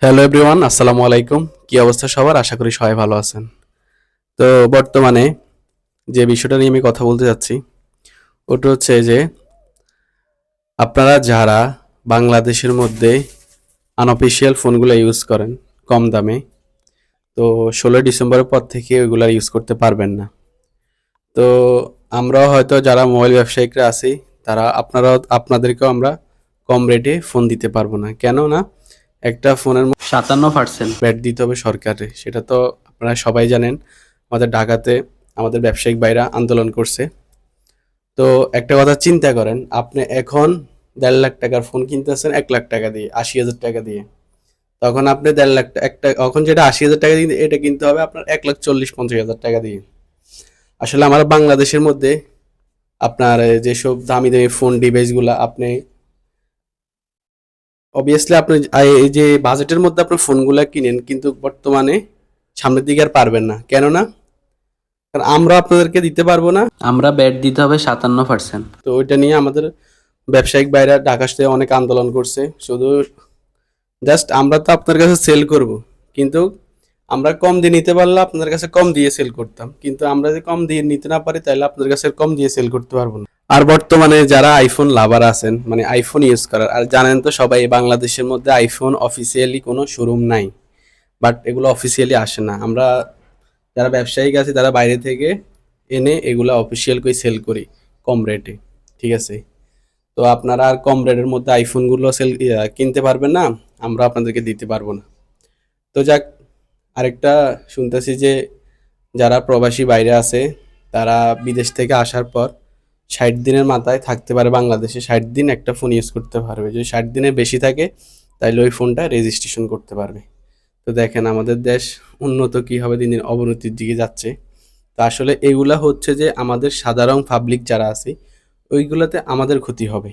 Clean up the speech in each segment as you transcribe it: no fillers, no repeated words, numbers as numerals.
Hello everyone, আসসালামু আলাইকুম। কি অবস্থা সবার? আশা করি সবাই ভালো আছেন। তো বর্তমানে যে বিষয়টা নিয়ে আমি কথা বলতে যাচ্ছি ওটা হচ্ছে যে আপনারা যারা বাংলাদেশের মধ্যে আনঅফিসিয়াল ফোনগুলো ইউজ করেন কম দামে, তো 16 ডিসেম্বরের পর থেকে ওইগুলো ইউজ করতে পারবেন না। তো আমরাও হয়তো যারা মোবাইল ব্যবসায়িকরা আছি তারা আপনাদেরকেও আমরা কম রেটে ফোন দিতে পারবো না। কেন না? একটা ফোনের 57% ভ্যাট দিতে হবে সরকারে, সেটা তো আপনারা সবাই জানেন। আমাদের ঢাকাতে আমাদের ব্যবসায়িক ভাইরা আন্দোলন করছে। তো একটা কথা চিন্তা করেন, আপনি এখন 1.5 লাখ টাকার ফোন কিনতেছেন 1 লাখ টাকা দিয়ে, 80,000 টাকা দিয়ে। তখন আপনি 1.5 লাখ একটা এখন যেটা 80,000 টাকা দিয়ে এটা কিনতে হবে আপনার 1,40,000-50,000 টাকা দিয়ে। আসলে আমার বাংলাদেশের মধ্যে আপনার যেসব দামি দামি ফোন ডিভাইসগুলা আপনি অবভিয়াসলি আপনি এই যে বাজেটের মধ্যে আপনি ফোনগুলা কিনেন, কিন্তু বর্তমানে সামনের দিকে আর পারবেন না। কেননা কারণ আমরা আপনাদেরকে দিতে পারবো না, আমরা ব্যাট দিতে হবে 57%। তো ওইটা নিয়ে আমাদের ব্যবসায়িক বাইরা ঢাকা থেকে অনেক আন্দোলন করছে। শুধু জাস্ট আমরা তো আপনার কাছে সেল করব, কিন্তু আমরা কম দিয়ে নিতে পারলে আপনাদের কাছে কম দিয়ে সেল করতাম, কিন্তু আমরা যদি কম দিয়ে নিতে না পারি তাহলে আপনাদের কাছে কম দিয়ে সেল করতে পারবো না। আর বর্তমানে যারা আইফোন লাভার আছেন, মানে আইফোন ইউজ করার, আর জানেন তো সবাই বাংলাদেশের মধ্যে আইফোন অফিসিয়ালি কোনো শোরুম নাই, বাট এগুলো অফিসিয়ালি আসে না। আমরা যারা ব্যবসায়িক আছে তারা বাইরে থেকে এনে এগুলো অফিসিয়াল করে সেল করি কম রেটে, ঠিক আছে? তো আপনারা আর কম রেটের মধ্যে আইফোনগুলো কিনতে পারবেন না, আমরা আপনাদেরকে দিতে পারবো না। তো যাক, আরেকটা শুনতেছি যে যারা প্রবাসী বাইরে আছে তারা বিদেশ থেকে আসার পর 60 দিনের মাথায় থাকতে পারে বাংলাদেশে, 60 দিন একটা ফোন ইউজ করতে পারবে। যদি 60 দিনের বেশি থাকে তাহলে ওই ফোনটা রেজিস্ট্রেশন করতে পারবে। তো দেখেন আমাদের দেশ উন্নত কি হবে, দিন দিন অবনতির দিকে যাচ্ছে। তো আসলে এগুলা হচ্ছে যে আমাদের সাধারণ পাবলিক যারা আছে ওইগুলাতে আমাদের ক্ষতি হবে।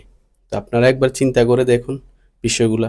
তো আপনারা একবার চিন্তা করে দেখুন বিষয়গুলা।